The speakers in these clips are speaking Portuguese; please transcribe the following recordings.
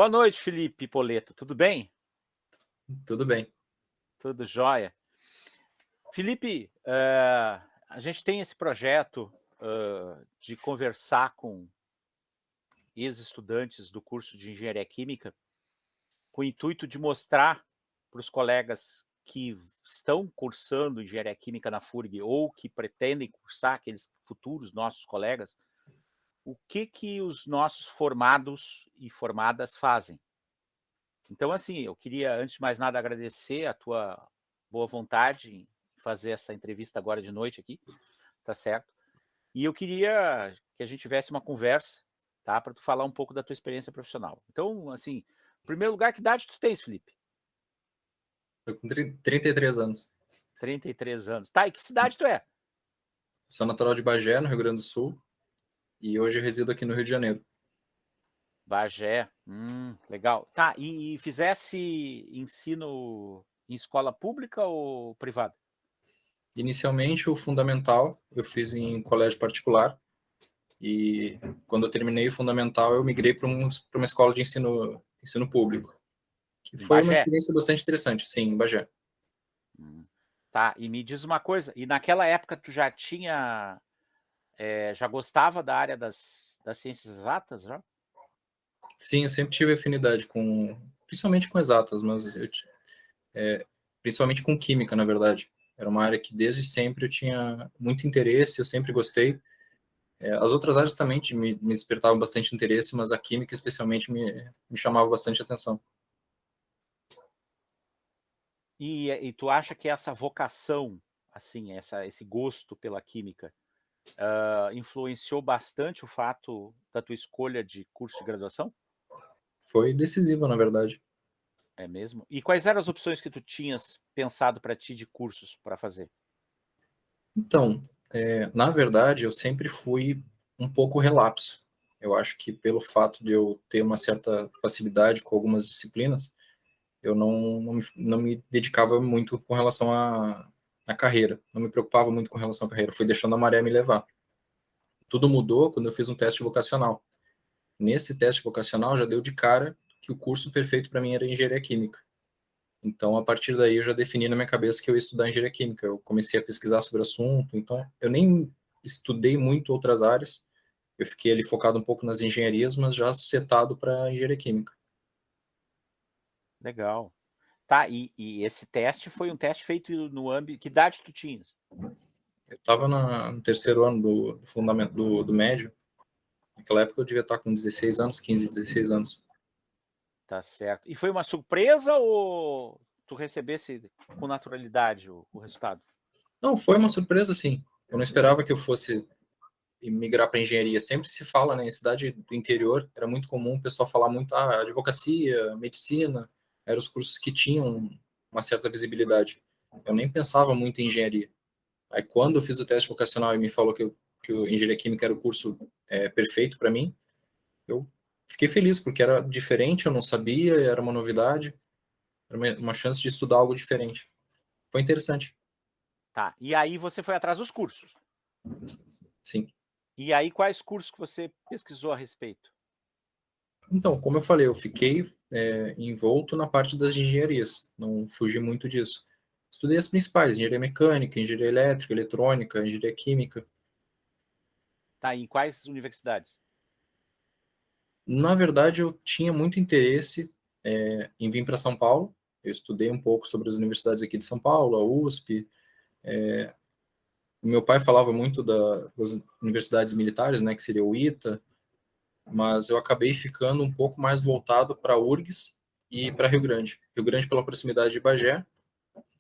Boa noite, Felipe Poleto. Tudo bem? Tudo bem. Tudo jóia. Felipe, a gente tem esse projeto de conversar com ex-estudantes do curso de Engenharia Química, com o intuito de mostrar para os colegas que estão cursando Engenharia Química na FURG ou que pretendem cursar, aqueles futuros nossos colegas, o que os nossos formados e formadas fazem. Então, assim, eu queria, antes de mais nada, agradecer a tua boa vontade em fazer essa entrevista agora de noite aqui, tá certo? E eu queria que a gente tivesse uma conversa, tá? Para tu falar um pouco da tua experiência profissional. Então, assim, em primeiro lugar, que idade tu tens, Felipe? Tô com 33 anos. 33 anos. Tá, e que cidade tu é? Sou natural de Bagé, no Rio Grande do Sul, e hoje eu resido aqui no Rio de Janeiro. Bagé. Legal. Tá, e fizesse ensino em escola pública ou privada? Inicialmente, o fundamental eu fiz em colégio particular, e quando eu terminei o fundamental, eu migrei para uma escola de ensino público, que Em foi uma Bagé? experiência bastante interessante, sim, em Bagé. Hum. Tá, e me diz uma coisa, e naquela época tu já tinha, já gostava da área das ciências exatas, já? Sim, eu sempre tive afinidade principalmente com exatas, mas principalmente com química, na verdade. Era uma área que desde sempre eu tinha muito interesse, eu sempre gostei. As outras áreas também me despertavam bastante interesse, mas a química especialmente me chamava bastante atenção. E tu acha que essa vocação, assim, esse gosto pela química, influenciou bastante o fato da tua escolha de curso de graduação? Foi decisivo, na verdade. É mesmo? E quais eram as opções que tu tinhas pensado para ti de cursos para fazer? Então, na verdade, eu sempre fui um pouco relapso. Eu acho que pelo fato de eu ter uma certa facilidade com algumas disciplinas, eu não me dedicava muito com relação à carreira. Não me preocupava muito com relação à carreira. Fui deixando a maré me levar. Tudo mudou quando eu fiz um teste vocacional. Nesse teste vocacional já deu de cara que o curso perfeito para mim era engenharia química. Então, a partir daí, eu já defini na minha cabeça que eu ia estudar engenharia química. Eu comecei a pesquisar sobre o assunto, então eu nem estudei muito outras áreas. Eu fiquei ali focado um pouco nas engenharias, mas já setado para engenharia química. Legal. Tá, e esse teste foi um teste feito no âmbito, que idade tu tinhas? Eu estava no terceiro ano do fundamento do médio. Naquela época eu devia estar com 16 anos, 15, 16 anos. Tá certo. E foi uma surpresa ou tu recebesse com naturalidade o resultado? Não, foi uma surpresa, sim. Eu não esperava que eu fosse migrar para engenharia. Sempre se fala, né, em cidade do interior, era muito comum o pessoal falar muito advocacia, medicina, eram os cursos que tinham uma certa visibilidade. Eu nem pensava muito em engenharia. Aí quando eu fiz o teste vocacional e me falou que o engenharia química era o curso perfeito para mim, eu fiquei feliz porque era diferente, eu não sabia, era uma novidade, era uma chance de estudar algo diferente. Foi interessante, Tá, e aí você foi atrás dos cursos. sim. E aí quais cursos que você pesquisou a respeito? Então, como eu falei, eu fiquei envolto na parte das engenharias, não fugi muito disso. Estudei as principais, engenharia mecânica, engenharia elétrica, eletrônica, engenharia química. Tá, e em quais universidades? Na verdade, eu tinha muito interesse em vir para São Paulo. Eu estudei um pouco sobre as universidades aqui de São Paulo, a USP. Meu pai falava muito das universidades militares, né, que seria o ITA, mas eu acabei ficando um pouco mais voltado para a URGS e para Rio Grande. Rio Grande pela proximidade de Bagé.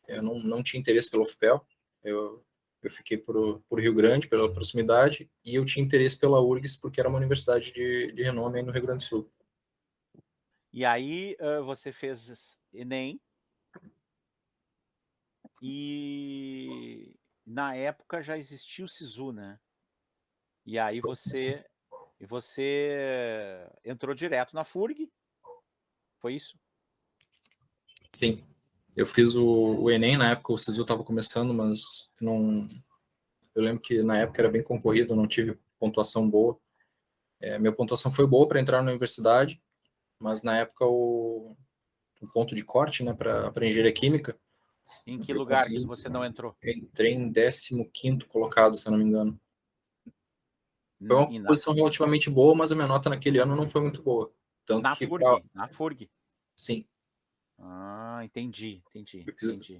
Eu não tinha interesse pela UFPEL, eu fiquei por Rio Grande, pela proximidade, e eu tinha interesse pela URGS, porque era uma universidade de renome aí no Rio Grande do Sul. E aí você fez Enem e na época já existia o SISU, né? E aí você entrou direto na FURG, foi isso? Sim, eu fiz o Enem, na época o SISU estava começando, mas eu lembro que na época era bem concorrido, eu não tive pontuação boa. Minha pontuação foi boa para entrar na universidade, mas na época o ponto de corte, né, para engenharia química, Em que eu lugar que consegui, você não entrou? entrei em 15º colocado, se eu não me engano. Foi uma E na, posição relativamente boa, mas a minha nota naquele ano não foi muito boa. Tanto na que, FURG, na FURG. sim, Ah, entendi, entendi.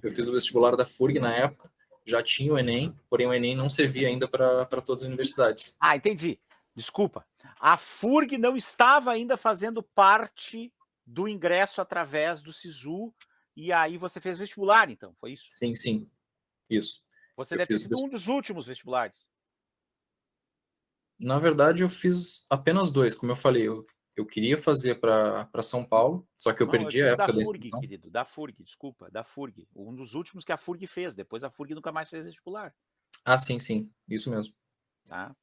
eu fiz o vestibular da FURG na época, já tinha o Enem, porém o Enem não servia ainda para todas as universidades. Ah, entendi. Desculpa. A FURG não estava ainda fazendo parte do ingresso através do SISU, e aí você fez vestibular, então, foi isso? Sim, sim, isso. Você Eu deve ter fiz, sido um dos últimos vestibulares. na verdade, eu fiz apenas dois, como eu falei, eu queria fazer para São Paulo, só que eu Não, eu perdi a digo da época da FURG, inscrição. querido, da FURG, desculpa, da FURG. Um dos últimos que a FURG fez, depois a FURG nunca mais fez vestibular, Ah, sim, sim, isso mesmo. tá?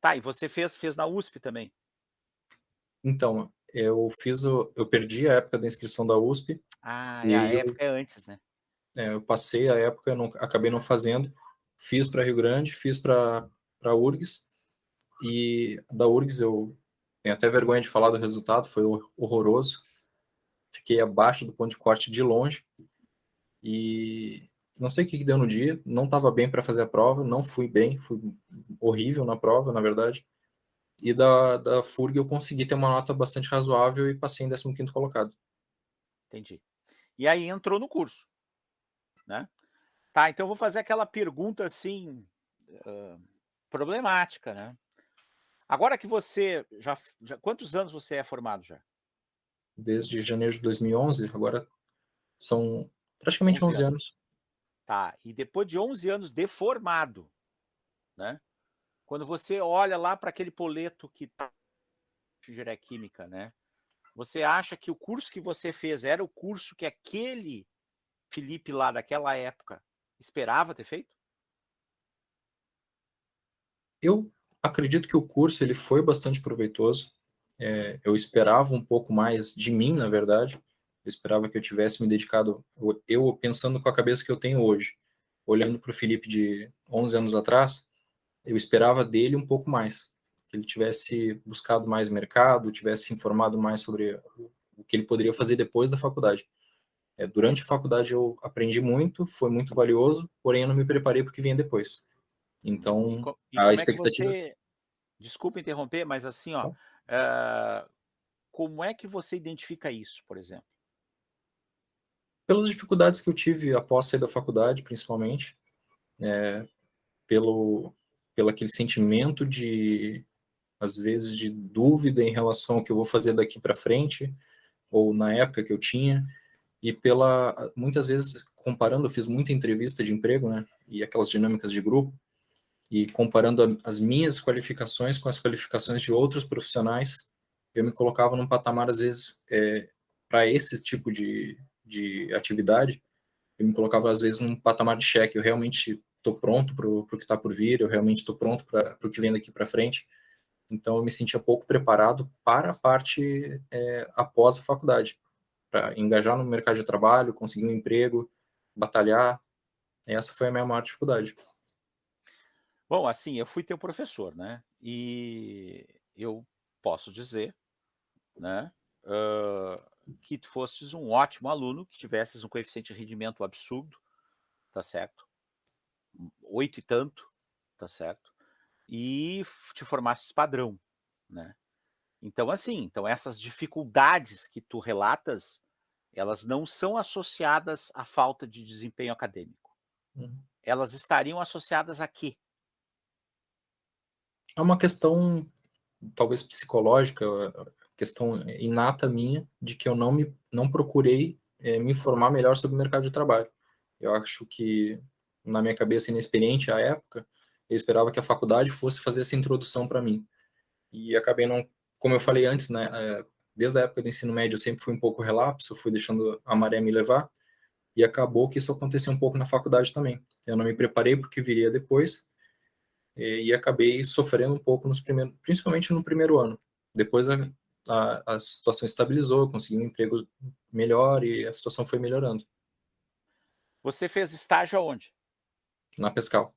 Tá, e você fez na USP também? Então, eu perdi a época da inscrição da USP, Ah, e é, a aí época é antes, né? eu passei a época, acabei não fazendo, fiz para Rio Grande, fiz para URGS, e da URGS eu tenho até vergonha de falar do resultado, foi horroroso, fiquei abaixo do ponto de corte de longe, e não sei o que deu no dia, não estava bem para fazer a prova, não fui bem, fui horrível na prova, na verdade, e da FURG eu consegui ter uma nota bastante razoável e passei em 15º colocado. Entendi. E aí entrou no curso, né? Tá, então eu vou fazer aquela pergunta assim, problemática, né? Agora que você quantos anos você é formado já? Desde janeiro de 2011, agora são praticamente 11 11 anos. anos. Tá, e depois de 11 anos de formado, né? Quando você olha lá para aquele poleto que tá de engenharia química, né? Você acha que o curso que você fez era o curso que aquele Felipe lá daquela época esperava ter feito? Eu acredito que o curso ele foi bastante proveitoso. Eu esperava um pouco mais de mim, na verdade. Eu esperava que eu tivesse me dedicado, eu pensando com a cabeça que eu tenho hoje, olhando para o Felipe de 11 anos atrás, eu esperava dele um pouco mais, que ele tivesse buscado mais mercado, tivesse se informado mais sobre o que ele poderia fazer depois da faculdade. Durante a faculdade eu aprendi muito, foi muito valioso, porém eu não me preparei porque vinha depois. E, Então, e a como é que expectativa. você, desculpa interromper, mas assim, ó, ah, como é que você identifica isso, por exemplo? Pelas dificuldades que eu tive após sair da faculdade, principalmente, pelo, pelo aquele sentimento de, às vezes, de dúvida em relação ao que eu vou fazer daqui para frente, ou na época que eu tinha, e muitas vezes, comparando, eu fiz muita entrevista de emprego, né, e aquelas dinâmicas de grupo, e comparando as minhas qualificações com as qualificações de outros profissionais, eu me colocava num patamar, às vezes, para esse tipo de atividade, eu me colocava às vezes num patamar de cheque. Eu realmente estou pronto para o que está por vir, eu realmente estou pronto para o que vem daqui para frente. Então eu me sentia pouco preparado para a parte após a faculdade, para engajar no mercado de trabalho, conseguir um emprego, batalhar. Essa foi a minha maior dificuldade. Bom, assim, eu fui teu professor, né? E eu posso dizer, né, que tu fostes um ótimo aluno, que tivesses um coeficiente de rendimento absurdo, tá certo? 8 e tanto, tá certo? E te formasses padrão, né? Então, assim, então essas dificuldades que tu relatas, elas não são associadas à falta de desempenho acadêmico. Uhum. Elas estariam associadas a quê? É uma questão talvez psicológica, questão inata minha de que eu não procurei me informar melhor sobre o mercado de trabalho. Eu acho que na minha cabeça inexperiente à época, eu esperava que a faculdade fosse fazer essa introdução para mim. E acabei não, como eu falei antes, né, desde a época do ensino médio eu sempre fui um pouco relapso, fui deixando a maré me levar, e acabou que isso aconteceu um pouco na faculdade também. Eu não me preparei porque viria depois, e acabei sofrendo um pouco principalmente no primeiro ano. Depois a situação estabilizou, eu consegui um emprego melhor e a situação foi melhorando Você fez estágio aonde? na Pescal.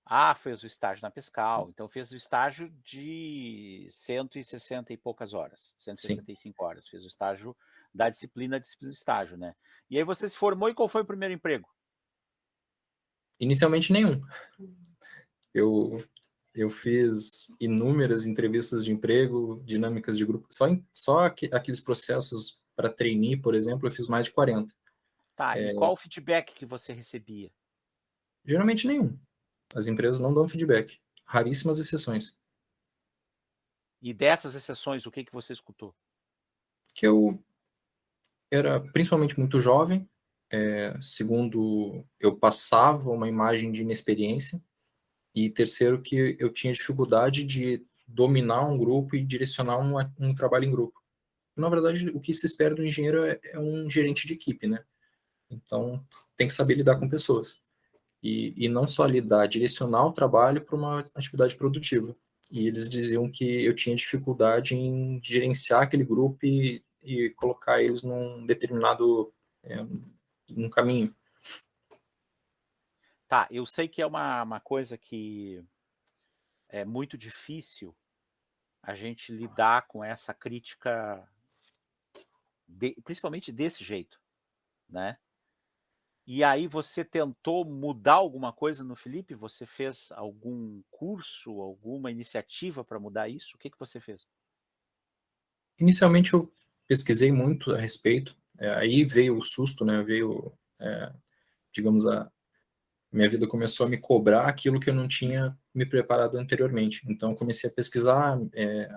Ah, fez o estágio na Pescal, então fez o estágio de 160 e poucas horas, cento e Sim. sessenta e cinco horas, fez o estágio da disciplina do estágio, né. E aí você se formou e qual foi o primeiro emprego? Inicialmente nenhum. Eu eu fiz inúmeras entrevistas de emprego, dinâmicas de grupo, só aqueles processos para trainee, por exemplo, eu fiz mais de 40. Tá, e qual o feedback que você recebia? Geralmente nenhum. As empresas não dão feedback, raríssimas exceções. E dessas exceções, o que que você escutou? Que eu era principalmente muito jovem, segundo, eu passava uma imagem de inexperiência, e terceiro que eu tinha dificuldade de dominar um grupo e direcionar um trabalho em grupo. Na verdade, o que se espera do engenheiro é um gerente de equipe, né? Então, tem que saber lidar com pessoas. E não só lidar, direcionar o trabalho para uma atividade produtiva. E eles diziam que eu tinha dificuldade em gerenciar aquele grupo e colocar eles num determinado um caminho. Tá, eu sei que é uma coisa que é muito difícil a gente lidar com essa crítica principalmente desse jeito, né. E aí você tentou mudar alguma coisa no Felipe? Você fez algum curso, alguma iniciativa para mudar isso? O que que você fez? Inicialmente, eu pesquisei muito a respeito, aí veio o susto, né? Veio, digamos, minha vida começou a me cobrar aquilo que eu não tinha me preparado anteriormente. Então, eu comecei a pesquisar,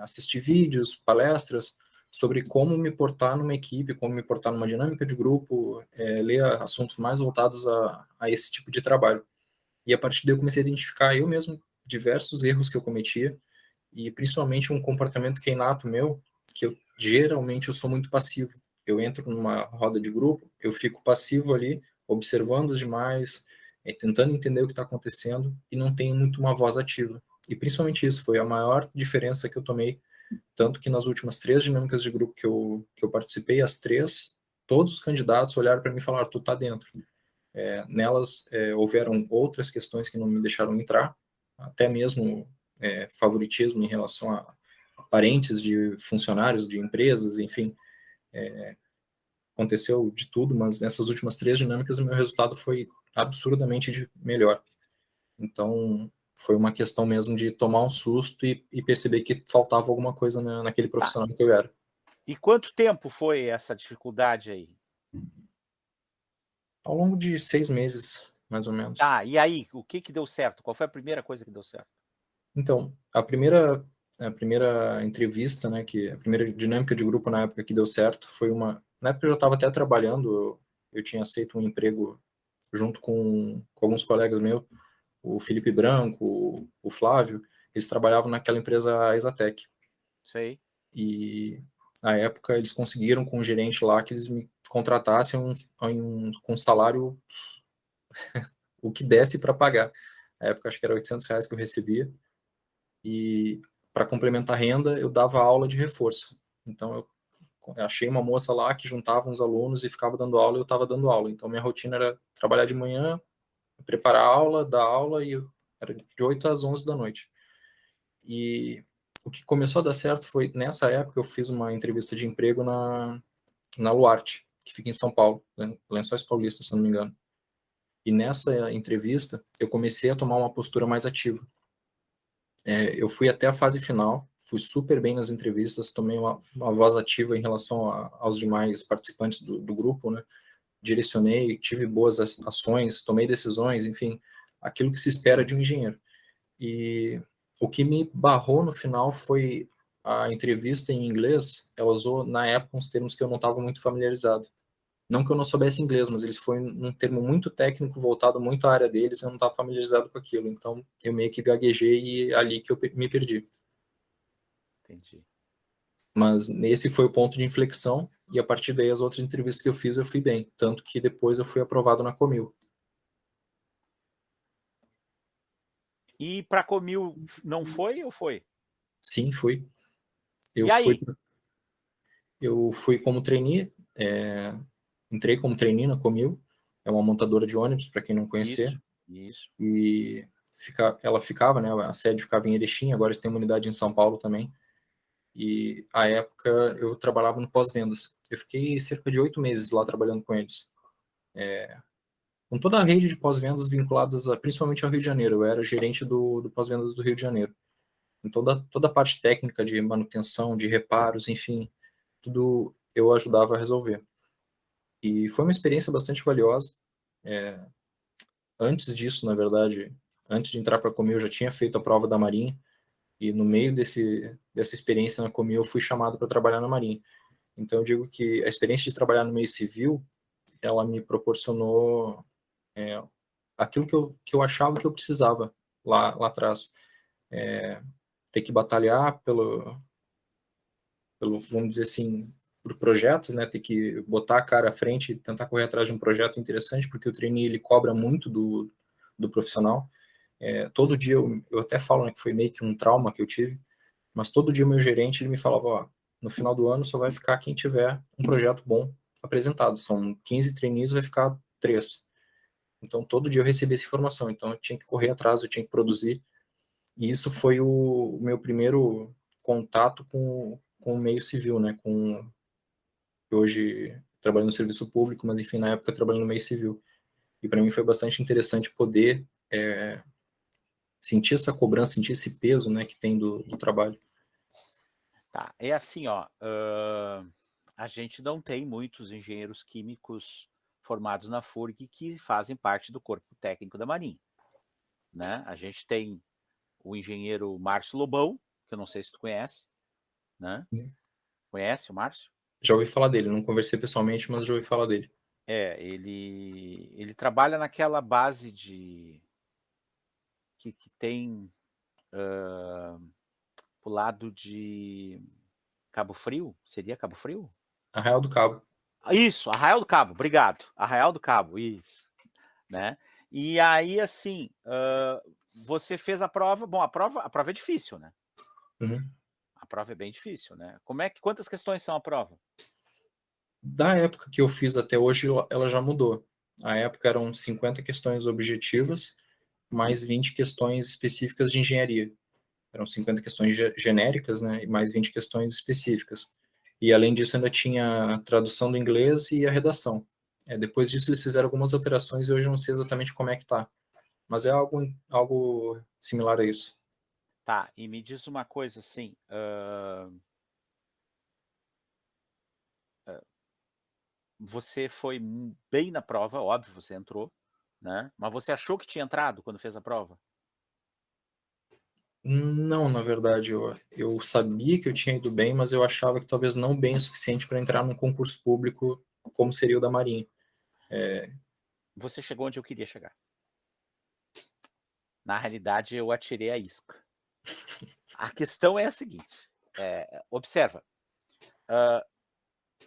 assistir vídeos, palestras sobre como me portar numa equipe, como me portar numa dinâmica de grupo, ler assuntos mais voltados a esse tipo de trabalho. E a partir daí eu comecei a identificar eu mesmo diversos erros que eu cometia e principalmente um comportamento que é inato meu, que eu geralmente eu sou muito passivo. Eu entro numa roda de grupo, eu fico passivo ali, observando os demais, tentando entender o que está acontecendo e não tenho muito uma voz ativa. E principalmente isso foi a maior diferença que eu tomei, tanto que nas últimas 3 dinâmicas de grupo que eu participei, as 3, todos os candidatos olharam para mim e falaram: tu tá dentro. Nelas houveram outras questões que não me deixaram entrar, até mesmo favoritismo em relação a parentes de funcionários de empresas, enfim, aconteceu de tudo, mas nessas últimas 3 dinâmicas o meu resultado foi absurdamente melhor. Então, foi uma questão mesmo de tomar um susto e perceber que faltava alguma coisa naquele Tá, profissional que eu era. e quanto tempo foi essa dificuldade aí? Ao longo de 6 meses, mais ou menos. Tá, e aí, o que que deu certo? Qual foi a primeira coisa que deu certo? Então, a primeira entrevista, né, a primeira dinâmica de grupo na época que deu certo foi na época eu já estava até trabalhando, eu tinha aceito um emprego junto com alguns colegas meus, o Felipe Branco, o Flávio, eles trabalhavam naquela empresa Exatec. Sei. E na época eles conseguiram com o gerente lá que eles me contratassem com um salário o que desse para pagar. Na época acho que era R$ 800 que eu recebia. E para complementar a renda, eu dava aula de reforço. Então, eu achei uma moça lá que juntava uns alunos e ficava dando aula e eu estava dando aula. Então, minha rotina era trabalhar de manhã, preparar a aula, dar aula e era de 8 às 11 da noite. E o que começou a dar certo foi, nessa época, eu fiz uma entrevista de emprego na Luarte, que fica em São Paulo, Lençóis Paulista, se não me engano. E nessa entrevista, eu comecei a tomar uma postura mais ativa. Eu fui até a fase final, fui super bem nas entrevistas, tomei uma voz ativa em relação aos demais participantes do grupo, né? Direcionei, tive boas ações, tomei decisões, enfim, aquilo que se espera de um engenheiro. E o que me barrou no final foi a entrevista em inglês, ela usou na época uns termos que eu não estava muito familiarizado. Não que eu não soubesse inglês, mas eles foi num termo muito técnico, voltado muito à área deles, eu não estava familiarizado com aquilo. Então, eu meio que gaguejei e ali que eu me perdi. Entendi. Mas esse foi o ponto de inflexão, e a partir daí as outras entrevistas que eu fiz eu fui bem, tanto que depois eu fui aprovado na Comil. E para Comil não foi ou foi? Sim, fui. Eu E fui, aí? eu fui como trainee, entrei como trainee na Comil, é uma montadora de ônibus, para quem não Isso, conhecer, isso. e ela ficava, né, a sede ficava em Erechim, agora eles têm uma unidade em São Paulo também, e à época eu trabalhava no pós-vendas. Eu fiquei cerca de 8 meses lá trabalhando com eles, com toda a rede de pós-vendas vinculadas principalmente ao Rio de Janeiro. Eu era gerente do pós-vendas do Rio de Janeiro. Então, toda a parte técnica de manutenção, de reparos, enfim, tudo eu ajudava a resolver. E foi uma experiência bastante valiosa. Antes disso, na verdade, antes de entrar para a Comi, eu já tinha feito a prova da Marinha, e no meio dessa experiência na Comi, eu fui chamado para trabalhar na Marinha. Então, eu digo que a experiência de trabalhar no meio civil, ela me proporcionou aquilo que eu achava que eu precisava lá atrás. Ter que batalhar vamos dizer assim, por projetos, né? Ter que botar a cara à frente e tentar correr atrás de um projeto interessante, porque o trainee ele cobra muito do profissional. Todo dia eu até falo, né, que foi meio que um trauma que eu tive, mas todo dia o meu gerente ele me falava, ó, no final do ano só vai ficar quem tiver um projeto bom apresentado. São 15 trainees, vai ficar 3. Então todo dia eu recebia essa informação, então eu tinha que correr atrás, eu tinha que produzir. E isso foi o meu primeiro contato com o meio civil, né? Hoje trabalho no serviço público, mas enfim, na época trabalhando no meio civil. E para mim foi bastante interessante poder sentir essa cobrança, sentir esse peso, né, que tem do trabalho. Tá, é assim, ó, a gente não tem muitos engenheiros químicos formados na FURG que fazem parte do corpo técnico da Marinha, né? A gente tem o engenheiro Márcio Lobão, que eu não sei se tu conhece, né? Conhece o Márcio? Já ouvi falar dele, não conversei pessoalmente, mas já ouvi falar dele. Ele trabalha naquela base que tem pro lado de Cabo Frio, seria Cabo Frio? Arraial do Cabo. Isso, Arraial do Cabo, obrigado. Arraial do Cabo, isso, né? E aí, assim, você fez a prova. Bom, a prova é difícil, né? Uhum. A prova é bem difícil, né? Quantas questões são a prova? Da época que eu fiz até hoje, ela já mudou. A época eram 50 questões objetivas, mais 20 questões específicas de engenharia. Eram 50 questões genéricas, né, e mais 20 questões específicas. E além disso, ainda tinha a tradução do inglês e a redação. Depois disso, eles fizeram algumas alterações e hoje eu não sei exatamente como é que tá. Mas é algo similar a isso. Tá, e me diz uma coisa assim, você foi bem na prova, óbvio, você entrou, né? Mas você achou que tinha entrado quando fez a prova? Não, na verdade, eu sabia que eu tinha ido bem, mas eu achava que talvez não bem o suficiente para entrar num concurso público como seria o da Marinha. Você chegou onde eu queria chegar. Na realidade, eu atirei a isca. A questão é a seguinte, observa,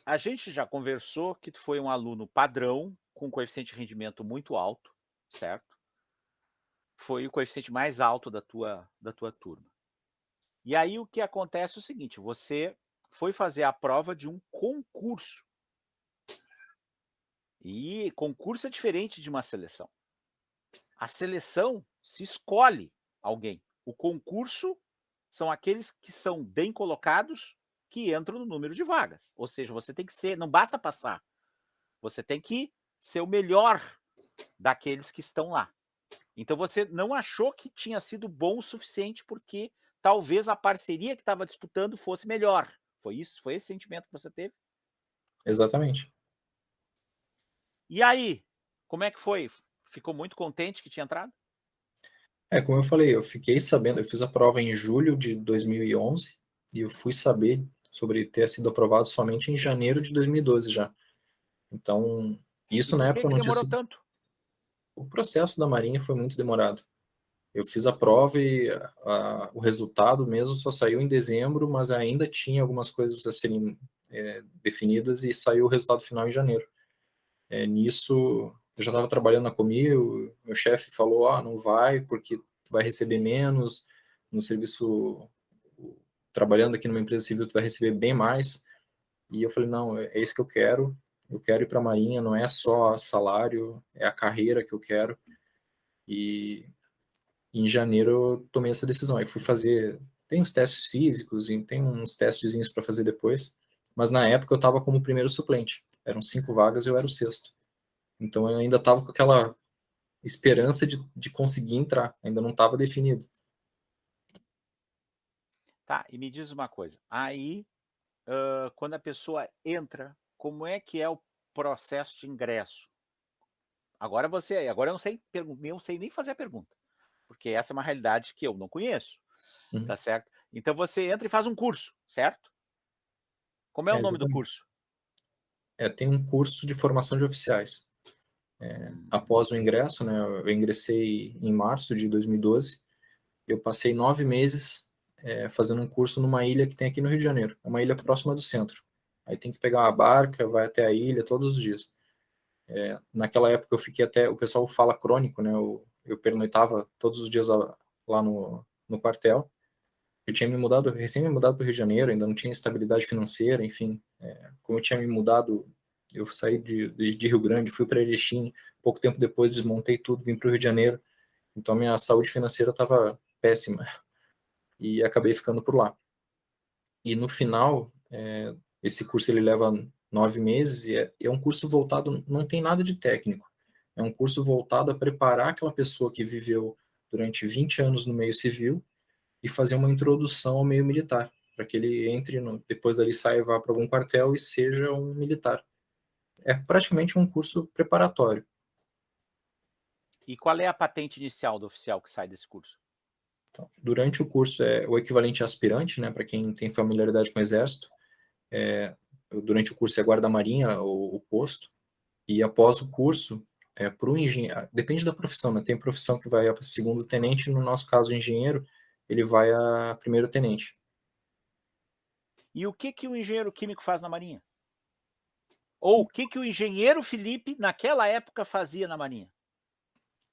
a gente já conversou que tu foi um aluno padrão, com coeficiente de rendimento muito alto, certo? Foi o coeficiente mais alto da tua turma. E aí o que acontece é o seguinte, você foi fazer a prova de um concurso. E concurso é diferente de uma seleção. A seleção se escolhe alguém. O concurso são aqueles que são bem colocados que entram no número de vagas. Ou seja, você tem que ser, não basta passar, você tem que ser o melhor daqueles que estão lá. Então você não achou que tinha sido bom o suficiente porque talvez a parceria que estava disputando fosse melhor. Foi isso? Foi esse sentimento que você teve? Exatamente. E aí, como é que foi? Ficou muito contente que tinha entrado? Como eu falei, eu fiquei sabendo, eu fiz a prova em julho de 2011 e eu fui saber sobre ter sido aprovado somente em janeiro de 2012 já. Então, E isso na por que época que não tinha demorou sido. tanto? O processo da Marinha foi muito demorado. Eu fiz a prova e o resultado mesmo só saiu em dezembro, mas ainda tinha algumas coisas a serem definidas e saiu o resultado final em janeiro. Nisso, eu já estava trabalhando na Comi, o meu chefe falou, não vai, porque tu vai receber menos, no serviço, trabalhando aqui numa empresa civil, tu vai receber bem mais. E eu falei, não, é isso que eu quero ir para a Marinha, não é só salário, é a carreira que eu quero. E E em janeiro eu tomei essa decisão. Aí fui fazer, tem uns testes físicos e tem uns testezinhos para fazer depois, mas na época eu estava como primeiro suplente. Eram 5 vagas e eu era o sexto. Então eu ainda estava com aquela esperança de conseguir entrar, ainda não estava definido. Tá, e me diz uma coisa, aí, quando a pessoa entra, como é que é o processo de ingresso? Agora eu não sei nem fazer a pergunta, porque essa é uma realidade que eu não conheço, Uhum. tá certo? Então você entra e faz um curso, certo? Como é o É, nome do exatamente. curso? Tem um curso de formação de oficiais. Após o Hum. ingresso, né, eu ingressei em março de 2012, eu passei 9 meses fazendo um curso numa ilha que tem aqui no Rio de Janeiro, é uma ilha próxima do centro. Aí tem que pegar uma barca, vai até a ilha todos os dias. Naquela época eu fiquei até, o pessoal fala crônico, né, eu pernoitava todos os dias lá no quartel. Eu tinha me mudado, recém me mudado para o Rio de Janeiro, ainda não tinha estabilidade financeira, enfim. Como eu tinha me mudado, eu saí de Rio Grande, fui para Erechim, pouco tempo depois desmontei tudo, vim para o Rio de Janeiro, então minha saúde financeira estava péssima e acabei ficando por lá. E no final, esse curso ele leva 9 meses e é um curso voltado, não tem nada de técnico, é um curso voltado a preparar aquela pessoa que viveu durante 20 anos no meio civil e fazer uma introdução ao meio militar, para que ele entre, depois dali saia, vá para algum quartel e seja um militar. É praticamente um curso preparatório. E qual é a patente inicial do oficial que sai desse curso? Então, durante o curso é o equivalente a aspirante, né, para quem tem familiaridade com o Exército. Durante o curso é guarda-marinha, o posto, e após o curso, para o engenheiro, depende da profissão, né? Tem profissão que vai a segundo tenente, no nosso caso, o engenheiro, ele vai a primeiro tenente. E o que o engenheiro químico faz na Marinha? Ou o que o engenheiro Felipe, naquela época, fazia na Marinha?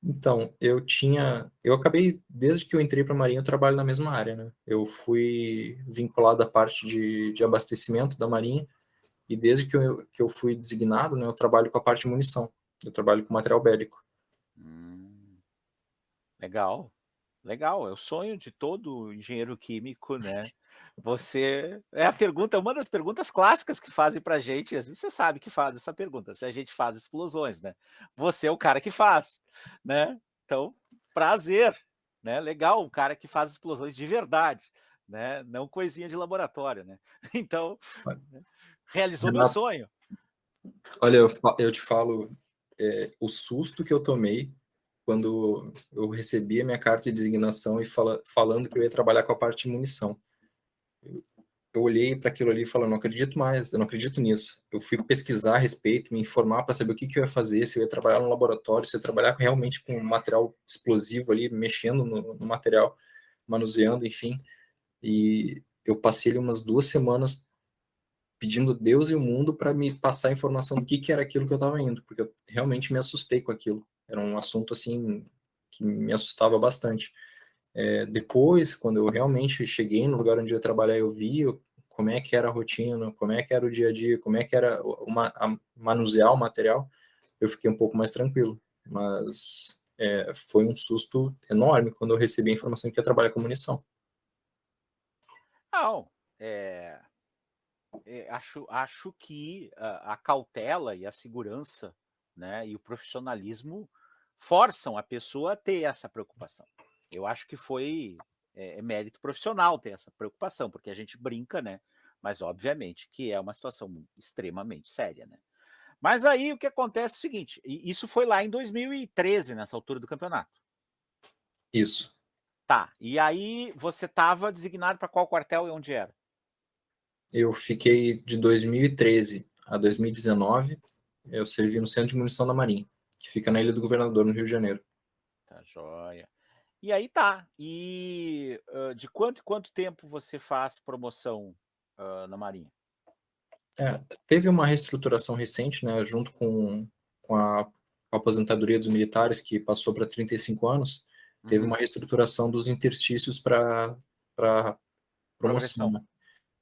Então, eu acabei, desde que eu entrei para a Marinha, eu trabalho na mesma área, né? Eu fui vinculado à parte de abastecimento da Marinha, e desde que eu fui designado, né, eu trabalho com a parte de munição, eu trabalho com material bélico. Hum, legal, legal, é o sonho de todo engenheiro químico, né. Você é a pergunta uma das perguntas clássicas que fazem pra gente, assim, você sabe que faz essa pergunta, se a gente faz explosões, né. Você é o cara que faz, né. Então, prazer, né, legal, um cara que faz explosões de verdade, né, não coisinha de laboratório, né. Então, né, realizou meu Renato, sonho. olha, eu te falo, o susto que eu tomei quando eu recebi a minha carta de designação e falando que eu ia trabalhar com a parte de munição. Eu olhei para aquilo ali e falei, não acredito mais, eu não acredito nisso. Eu fui pesquisar a respeito, me informar para saber o que eu ia fazer, se eu ia trabalhar no laboratório, se eu ia trabalhar realmente com material explosivo ali, mexendo no material, manuseando, enfim. E eu passei ali umas 2 semanas pedindo Deus e o mundo para me passar a informação do que era aquilo que eu estava indo, porque eu realmente me assustei com aquilo. Era um assunto assim que me assustava bastante. Depois, quando eu realmente cheguei no lugar onde eu ia trabalhar, eu vi como é que era a rotina, como é que era o dia a dia, como é que era manusear o material, eu fiquei um pouco mais tranquilo. Mas foi um susto enorme quando eu recebi a informação que ia trabalhar com munição. Não, eh acho que a cautela e a segurança, né, e o profissionalismo forçam a pessoa a ter essa preocupação. Eu acho que foi mérito profissional ter essa preocupação, porque a gente brinca, né, mas obviamente que é uma situação extremamente séria, né. Mas aí o que acontece é o seguinte, e isso foi lá em 2013, nessa altura do campeonato. Isso. Tá, e aí você estava designado para qual quartel e onde era? Eu fiquei de 2013 a 2019, eu servi no Centro de Munição da Marinha, que fica na Ilha do Governador, no Rio de Janeiro. Tá joia. E aí tá. E, de quanto em quanto tempo você faz promoção, na Marinha? Teve uma reestruturação recente, né, junto com a aposentadoria dos militares, que passou para 35 anos, teve Uhum. uma reestruturação dos interstícios para promoção, Progressão. né?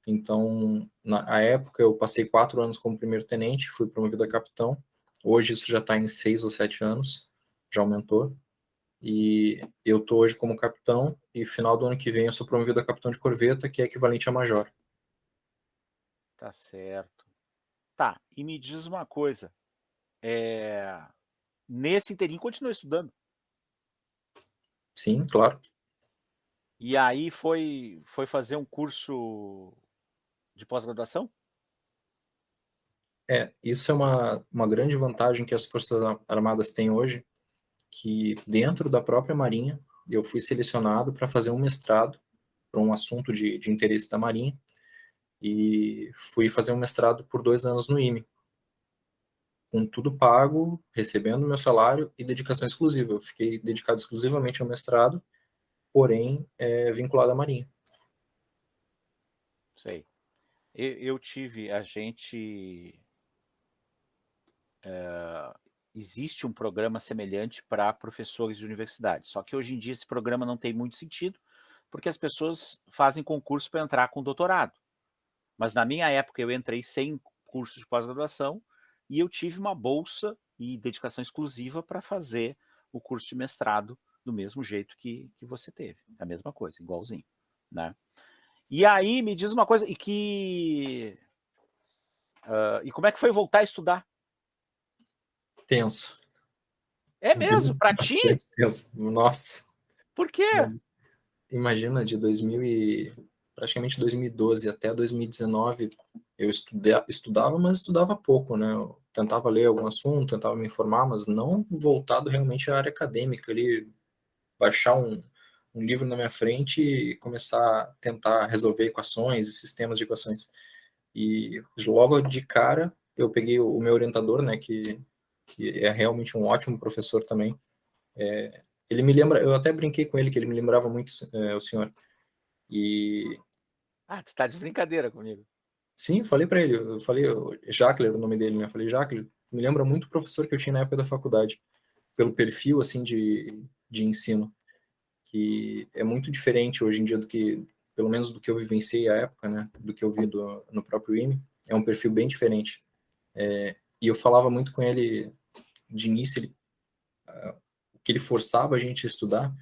Então, na época, eu passei 4 anos como primeiro-tenente, fui promovido a capitão. Hoje isso já está em 6 ou 7 anos, já aumentou. E eu tô hoje como capitão, e final do ano que vem eu sou promovido a capitão de corveta, que é equivalente a major. Tá certo. Tá, e me diz uma coisa, nesse inteirinho continua estudando? Sim, claro. E aí foi fazer um curso de pós-graduação? Isso é uma grande vantagem que as Forças Armadas têm hoje, que dentro da própria Marinha, eu fui selecionado para fazer um mestrado para um assunto de interesse da Marinha, e fui fazer um mestrado por 2 anos no IME, com tudo pago, recebendo meu salário e dedicação exclusiva. Eu fiquei dedicado exclusivamente ao mestrado, porém vinculado à Marinha. Sei. Eu tive a gente existe um programa semelhante para professores de universidade, só que hoje em dia esse programa não tem muito sentido, porque as pessoas fazem concurso para entrar com doutorado. Mas na minha época eu entrei sem curso de pós-graduação e eu tive uma bolsa e dedicação exclusiva para fazer o curso de mestrado do mesmo jeito que você teve, a mesma coisa, igualzinho, né. E aí me diz uma coisa, e como é que foi voltar a estudar? Tenso. É mesmo? Para ti? Bastante tenso. Nossa. Por quê? Imagina, de 2000 e praticamente 2012 até 2019, eu estudava, mas estudava pouco, né? Eu tentava ler algum assunto, tentava me informar, mas não voltado realmente à área acadêmica, ali, baixar um livro na minha frente e começar a tentar resolver equações e sistemas de equações. E logo de cara, eu peguei o meu orientador, né, que é realmente um ótimo professor também. Ele me lembra, eu até brinquei com ele que ele me lembrava muito o senhor. E Ah, tu tá de brincadeira comigo. sim, falei para ele, eu falei, Jacler, era o nome dele, né? Eu falei, Jacler, me lembra muito o professor que eu tinha na época da faculdade, pelo perfil assim de ensino, que é muito diferente hoje em dia do que, pelo menos do que eu vivenciei à época, né? Do que eu vi no próprio IME, é um perfil bem diferente. E eu falava muito com ele de início, o que ele forçava a gente a estudar,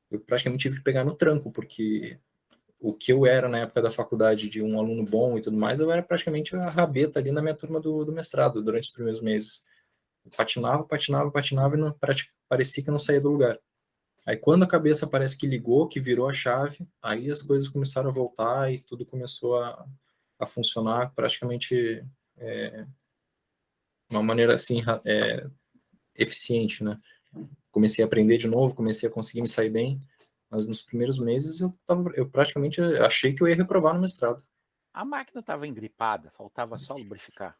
eu praticamente tive que pegar no tranco, porque o que eu era na época da faculdade de um aluno bom e tudo mais, eu era praticamente a rabeta ali na minha turma do mestrado durante os primeiros meses. Eu patinava, patinava, patinava e não, parecia que não saía do lugar. Aí quando a cabeça parece que ligou, que virou a chave, aí as coisas começaram a voltar e tudo começou a funcionar praticamente de uma maneira assim eficiente, né? Comecei a aprender de novo, comecei a conseguir me sair bem, mas nos primeiros meses eu praticamente achei que eu ia reprovar no mestrado. A máquina estava engripada, faltava só lubrificar.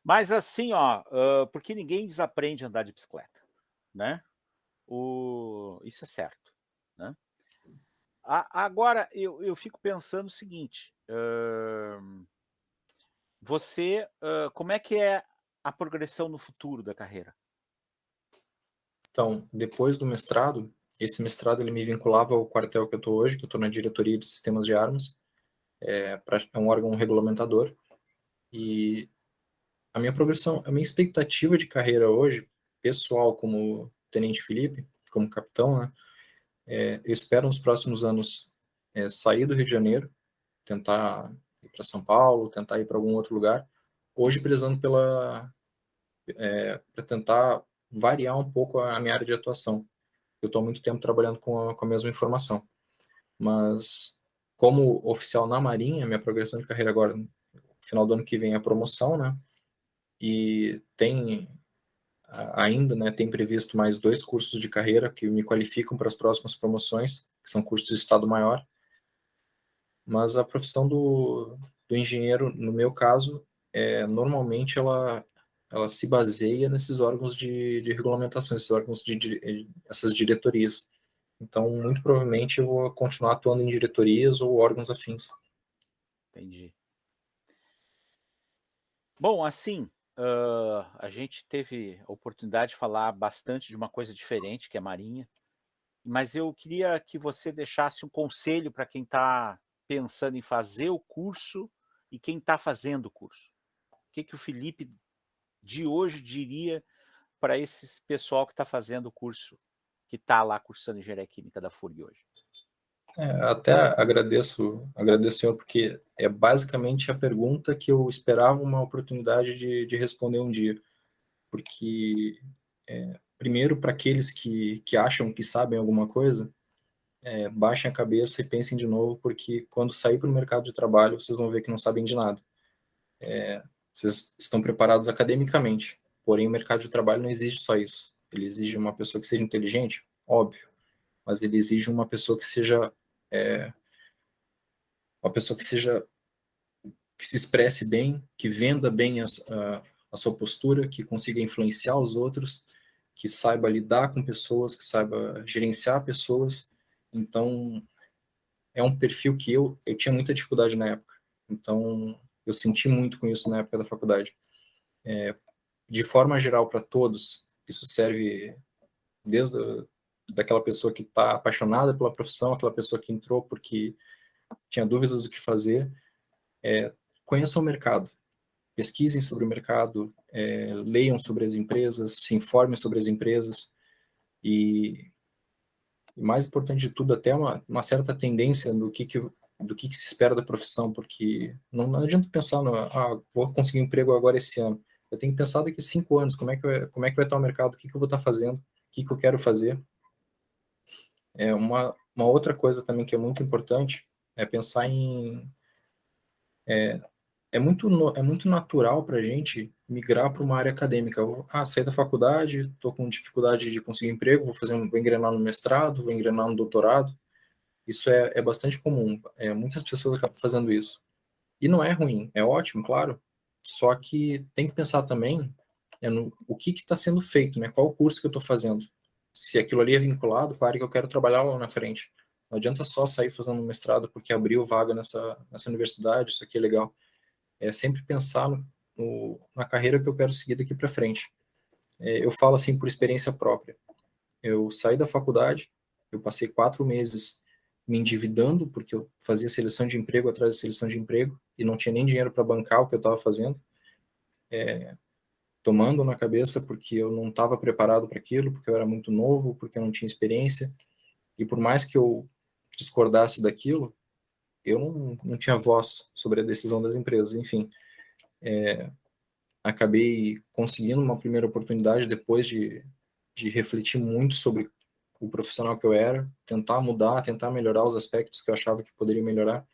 Mas assim, ó, porque ninguém desaprende a andar de bicicleta, né. Isso é certo, né. Agora eu fico pensando o seguinte, você, como é que é a progressão no futuro da carreira? Então, depois do mestrado, esse mestrado ele me vinculava ao quartel que eu estou hoje, que eu estou na diretoria de sistemas de armas, é um órgão regulamentador, e a minha progressão, a minha expectativa de carreira hoje, pessoal como Tenente Felipe, como capitão, né, eu espero nos próximos anos sair do Rio de Janeiro, tentar ir para São Paulo, tentar ir para algum outro lugar, hoje prezando para tentar variar um pouco a minha área de atuação. Eu estou há muito tempo trabalhando com a mesma informação. Mas, como oficial na Marinha, minha progressão de carreira agora, no final do ano que vem, é a promoção, né? E tem ainda, né, tem previsto mais 2 cursos de carreira que me qualificam para as próximas promoções, que são cursos de Estado Maior. Mas a profissão do engenheiro, no meu caso, normalmente ela se baseia nesses órgãos de regulamentação, esses órgãos essas diretorias. Então, muito provavelmente eu vou continuar atuando em diretorias ou órgãos afins. Entendi. Bom, assim, a gente teve a oportunidade de falar bastante de uma coisa diferente, que é a Marinha, mas eu queria que você deixasse um conselho para quem está pensando em fazer o curso e quem está fazendo o curso. O que que o Felipe de hoje diria para esse pessoal que está fazendo o curso? que está lá cursando engenharia química da FURG hoje? Até agradeço, senhor, porque é basicamente a pergunta que eu esperava uma oportunidade de responder um dia. Porque, primeiro, para aqueles que acham que sabem alguma coisa, baixem a cabeça e pensem de novo, porque quando sair para o mercado de trabalho, vocês vão ver que não sabem de nada. Vocês estão preparados academicamente, porém o mercado de trabalho não exige só isso. Ele exige uma pessoa que seja inteligente, óbvio, mas ele exige uma pessoa que seja uma pessoa que se expresse bem, que venda bem a sua postura, que consiga influenciar os outros, que saiba lidar com pessoas, que saiba gerenciar pessoas. Então, é um perfil que eu tinha muita dificuldade na época. Então, eu senti muito com isso na época da faculdade. De forma geral, para todos, isso serve desde daquela pessoa que está apaixonada pela profissão, aquela pessoa que entrou porque tinha dúvidas do que fazer. Conheçam o mercado, pesquisem sobre o mercado, leiam sobre as empresas, se informem sobre as empresas e mais importante de tudo, até uma certa tendência do que se espera da profissão, porque não adianta pensar vou conseguir um emprego agora esse ano. Eu tenho que pensar daqui a 5 anos, como é que vai estar o mercado, o que eu vou estar fazendo, o que eu quero fazer. Uma outra coisa também que é muito importante é pensar é muito natural para a gente migrar para uma área acadêmica. Saí da faculdade, estou com dificuldade de conseguir emprego, vou engrenar no mestrado, vou engrenar no doutorado. Isso é bastante comum. Muitas pessoas acabam fazendo isso. E não é ruim, é ótimo, claro. Só que tem que pensar também no o que está sendo feito, né? Qual o curso que eu estou fazendo? Se aquilo ali é vinculado com a área que eu quero trabalhar lá na frente. Não adianta só sair fazendo um mestrado porque abriu vaga nessa universidade, isso aqui é legal. É sempre pensar na carreira que eu quero seguir daqui para frente. Eu falo assim por experiência própria. Eu saí da faculdade, eu passei 4 meses me endividando, porque eu fazia seleção de emprego atrás de seleção de emprego, e não tinha nem dinheiro para bancar o que eu estava fazendo, tomando na cabeça porque eu não estava preparado para aquilo, porque eu era muito novo, porque eu não tinha experiência, e por mais que eu discordasse daquilo, eu não tinha voz sobre a decisão das empresas, enfim. Acabei conseguindo uma primeira oportunidade depois de refletir muito sobre o profissional que eu era, tentar mudar, tentar melhorar os aspectos que eu achava que poderia melhorar.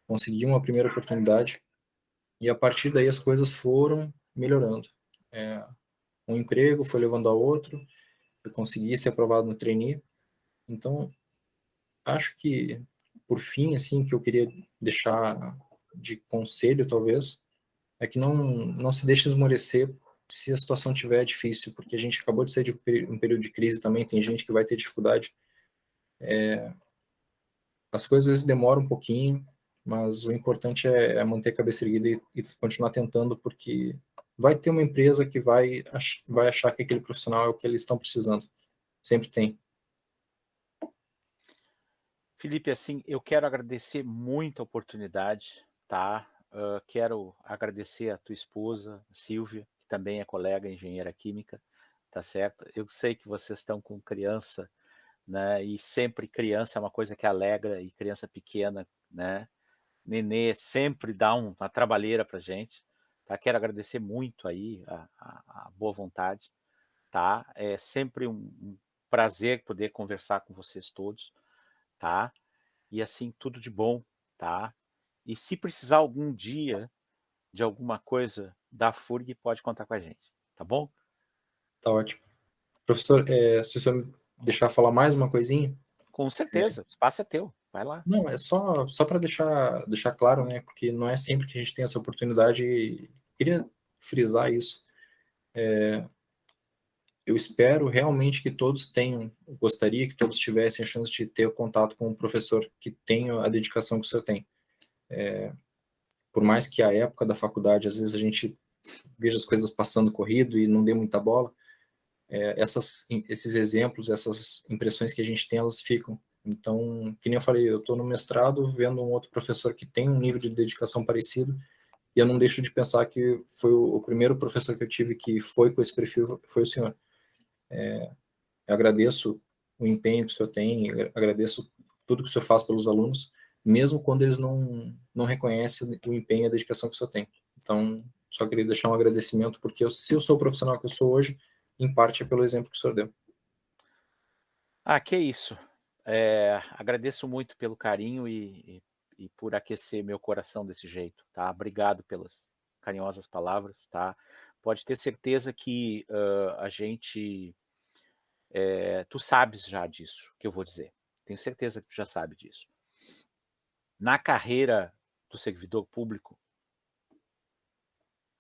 Consegui uma primeira oportunidade e a partir daí as coisas foram melhorando. Um emprego foi levando a outro, eu consegui ser aprovado no trainee. Então, acho que, por fim, assim, que eu queria deixar de conselho, talvez, é que não se deixe esmorecer se a situação tiver difícil, porque a gente acabou de sair de um período de crise também, tem gente que vai ter dificuldade. As coisas às vezes demoram um pouquinho, mas o importante é manter a cabeça erguida e continuar tentando, porque vai ter uma empresa que vai achar que aquele profissional é o que eles estão precisando. Sempre tem. Felipe, assim, eu quero agradecer muito a oportunidade, tá? Quero agradecer a tua esposa, Silvia, que também é colega engenheira química, tá certo? Eu sei que vocês estão com criança, né? E sempre criança é uma coisa que alegra, e criança pequena, né? Nenê sempre dá uma trabalheira pra gente, tá? Quero agradecer muito aí a boa vontade, tá? É sempre um prazer poder conversar com vocês todos, tá? E assim, tudo de bom, tá? E se precisar algum dia de alguma coisa da FURG, pode contar com a gente, tá bom? Tá ótimo. Professor, se o senhor me deixar falar mais uma coisinha, Com certeza, o espaço é teu, vai lá. não, é só para deixar claro, né? Porque não é sempre que a gente tem essa oportunidade. E queria frisar isso. Eu espero realmente que todos tenham, gostaria que todos tivessem a chance de ter o contato com um professor que tenha a dedicação que o senhor tem. Por mais que a época da faculdade, às vezes a gente veja as coisas passando corrido e não dê muita bola, esses exemplos, essas impressões que a gente tem, elas ficam. Então, que nem eu falei, eu estou no mestrado vendo um outro professor que tem um nível de dedicação parecido, e eu não deixo de pensar que foi o primeiro professor que eu tive que foi com esse perfil, foi o senhor. Eu agradeço o empenho que o senhor tem, agradeço tudo que o senhor faz pelos alunos, mesmo quando eles não reconhecem o empenho e a dedicação que o senhor tem. Então, só queria deixar um agradecimento, porque se eu sou o profissional que eu sou hoje, em parte é pelo exemplo que o senhor deu. Ah, que isso. Agradeço muito pelo carinho e por aquecer meu coração desse jeito, tá. Obrigado pelas carinhosas palavras, tá. Pode ter certeza que, a gente, tu sabes já disso que eu vou dizer. Tenho certeza que tu já sabe disso. Na carreira do servidor público,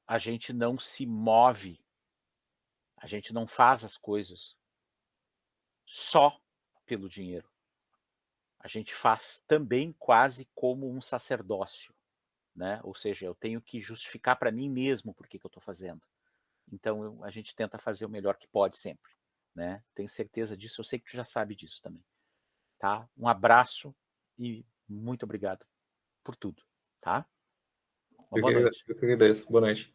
a gente não se move, a gente não faz as coisas só pelo dinheiro. A gente faz também quase como um sacerdócio, né, ou seja, eu tenho que justificar para mim mesmo por que que eu estou fazendo. Então a gente tenta fazer o melhor que pode sempre, né. Tenho certeza disso, eu sei que tu já sabe disso também, tá. Um abraço e muito obrigado por tudo, tá. Uma boa noite. Eu que agradeço. Boa noite.